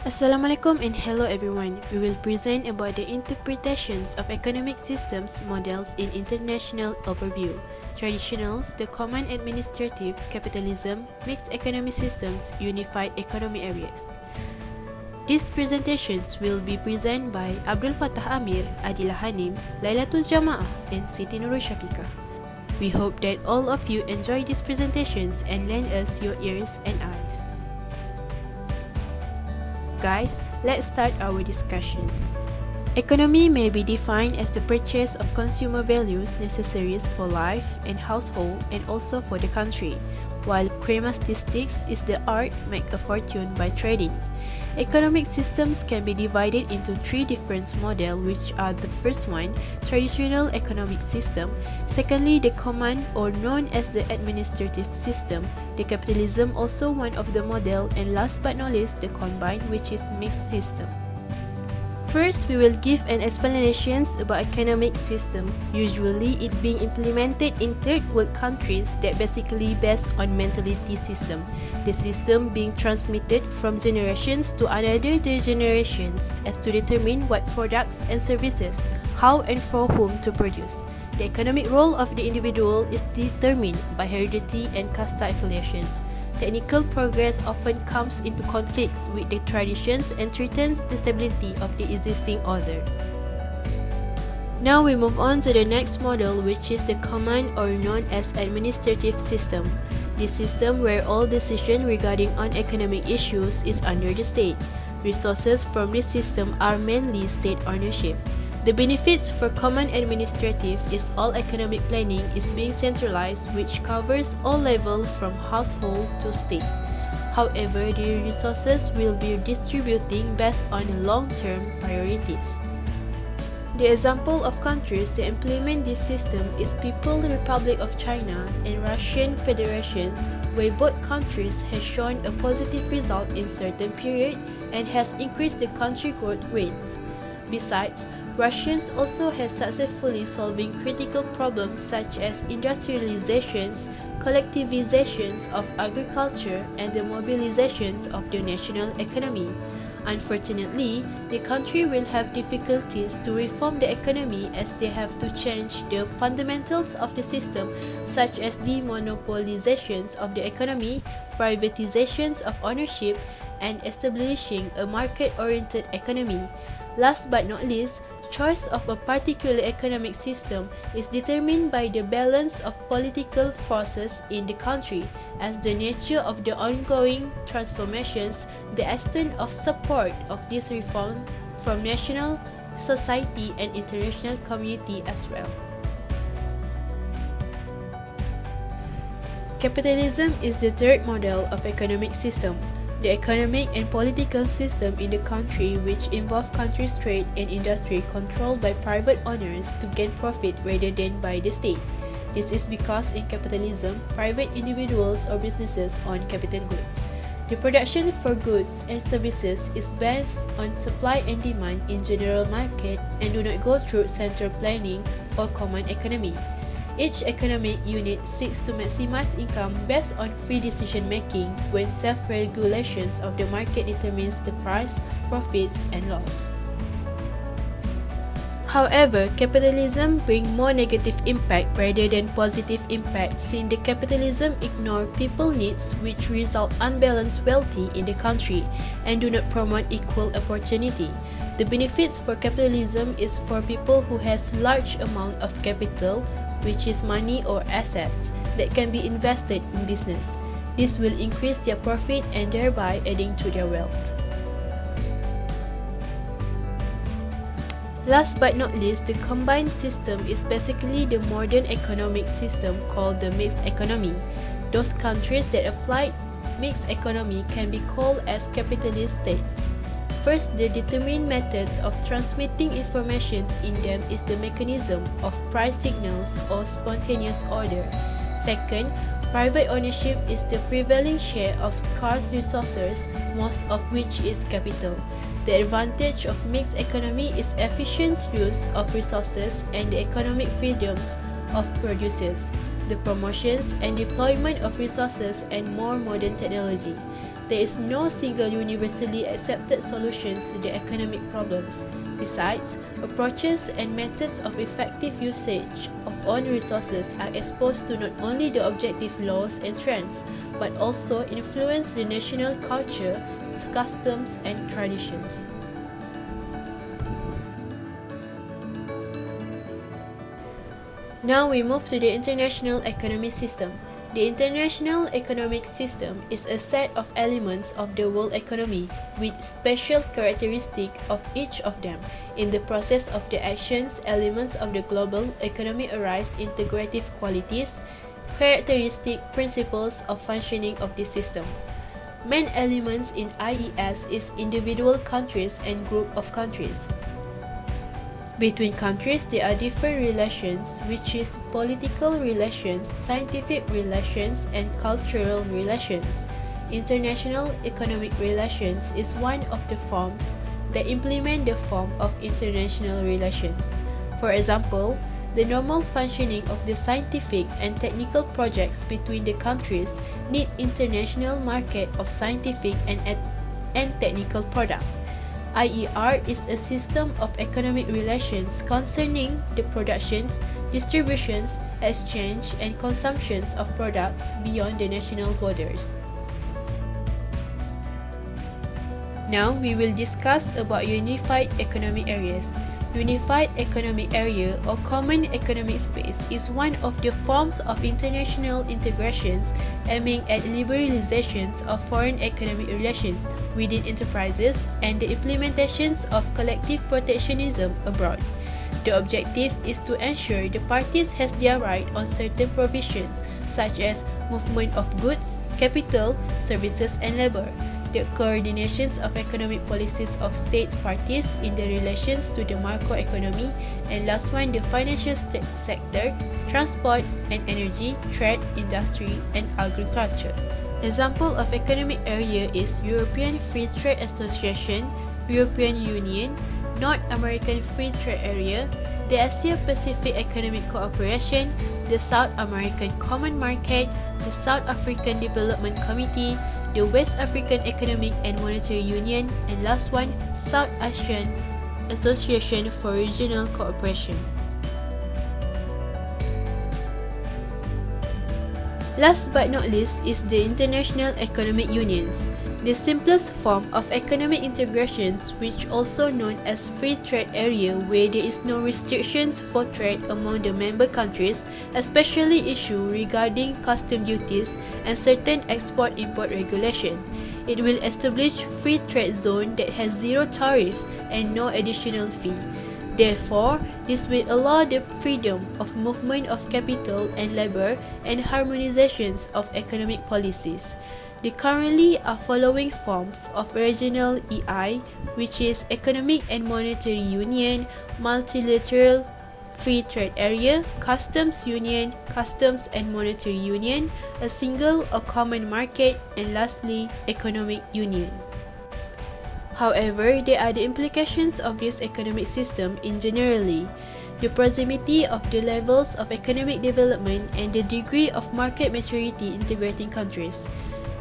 Assalamualaikum and hello everyone. We will present about the interpretations of economic systems models in international overview. Traditionals, the common administrative, capitalism, mixed economy systems, unified economy areas. These presentations will be presented by Abdul Fattah Amir, Adila Hanim, Lailatul Jamaah and Siti Nurul Syafiqah. We hope that all of you enjoy these presentations and lend us your ears and eyes. Guys, let's start our discussions. Economy may be defined as the purchase of consumer values necessaries for life and household and also for the country, while chremastatics is the art make a fortune by trading. Economic systems can be divided into three different models, which are the first one, traditional economic system, secondly, the common or known as the administrative system, the capitalism also one of the model, and last but not least, the combined, which is mixed system. First, we will give an explanation about economic system, usually it being implemented in third world countries that basically based on mentality system. The system being transmitted from generations to another generations as to determine what products and services, how and for whom to produce. The economic role of the individual is determined by heredity and caste affiliations. Technical progress often comes into conflicts with the traditions and threatens the stability of the existing order. Now we move on to the next model, which is the common or known as administrative system. This system where all decision regarding on economic issues is under the state. Resources from this system are mainly state ownership. The benefits for common administrative is all economic planning is being centralized, which covers all levels from household to state. However, the resources will be distributing based on long-term priorities. The example of countries that implement this system is People's Republic of China and Russian Federations, where both countries have shown a positive result in certain period and has increased the country growth rates. Besides, Russians also has successfully solving critical problems such as industrializations, collectivizations of agriculture, and the mobilizations of the national economy. Unfortunately, the country will have difficulties to reform the economy as they have to change the fundamentals of the system such as demonopolizations of the economy, privatizations of ownership, and establishing a market-oriented economy. Last but not least, choice of a particular economic system is determined by the balance of political forces in the country, as the nature of the ongoing transformations, the extent of support of this reform from national society and international community as well. Capitalism is the third model of economic system. The economic and political system in the country which involve country's trade and industry controlled by private owners to gain profit rather than by the state. This is because in capitalism, private individuals or businesses own capital goods. The production for goods and services is based on supply and demand in general market and do not go through central planning or common economy. Each economic unit seeks to maximize income based on free decision-making when self-regulations of the market determines the price, profits, and loss. However, capitalism brings more negative impact rather than positive impact since the capitalism ignore people needs which result unbalanced wealthy in the country and do not promote equal opportunity. The benefits for capitalism is for people who has large amount of capital, which is money or assets that can be invested in business. This will increase their profit and thereby adding to their wealth. Last but not least, the combined system is basically the modern economic system called the mixed economy. Those countries that apply mixed economy can be called as capitalist states. First, the determined methods of transmitting information in them is the mechanism of price signals or spontaneous order. Second, private ownership is the prevailing share of scarce resources, most of which is capital. The advantage of mixed economy is efficient use of resources and the economic freedoms of producers, the promotions and deployment of resources and more modern technology. There is no single universally accepted solutions to the economic problems. Besides, approaches and methods of effective usage of own resources are exposed to not only the objective laws and trends, but also influence the national culture, customs, and traditions. Now we move to the international economic system. The international economic system is a set of elements of the world economy with special characteristics of each of them. In the process of the actions, elements of the global economy arise integrative qualities, characteristic principles of functioning of the system. Main elements in IES is individual countries and group of countries. Between countries, there are different relations, which is political relations, scientific relations, and cultural relations. International economic relations is one of the forms that implement the form of international relations. For example, the normal functioning of the scientific and technical projects between the countries need international market of scientific and technical products. IER is a system of economic relations concerning the productions, distributions, exchange, and consumptions of products beyond the national borders. Now we will discuss about unified economic areas. Unified economic area or common economic space is one of the forms of international integrations aiming at liberalizations of foreign economic relations within enterprises and the implementations of collective protectionism abroad. The objective is to ensure the parties has their right on certain provisions such as movement of goods, capital, services and labor. The coordinations of economic policies of state parties in the relations to the macroeconomy, and last one, the financial sector, transport and energy, trade, industry, and agriculture. Example of economic area is European Free Trade Association, European Union, North American Free Trade Area, the Asia-Pacific Economic Cooperation, the South American Common Market, the South African Development Committee, the West African Economic and Monetary Union, and last one, South Asian Association for Regional Cooperation. Last but not least is the International Economic Unions, the simplest form of economic integrations, which also known as free trade area, where there is no restrictions for trade among the member countries, especially issue regarding custom duties and certain export-import regulation. It will establish free trade zone that has zero tariff and no additional fee. Therefore, this will allow the freedom of movement of capital and labor and harmonizations of economic policies. There currently are following forms of regional EI, which is Economic and Monetary Union, Multilateral Free Trade Area, Customs Union, Customs and Monetary Union, a single or common market, and lastly, Economic Union. However, there are the implications of this economic system in generally. The proximity of the levels of economic development and the degree of market maturity integrating countries.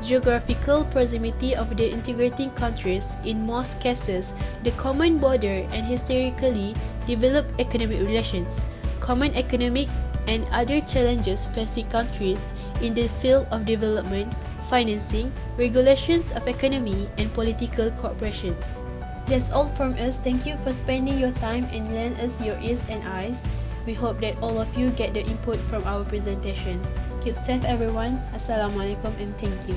Geographical proximity of the integrating countries, in most cases, the common border and historically developed economic relations, common economic and other challenges facing countries in the field of development, financing, regulations of economy, and political cooperations. That's all from us. Thank you for spending your time and lend us your ears and eyes. We hope that all of you get the input from our presentations. Keep safe everyone. Assalamualaikum and thank you.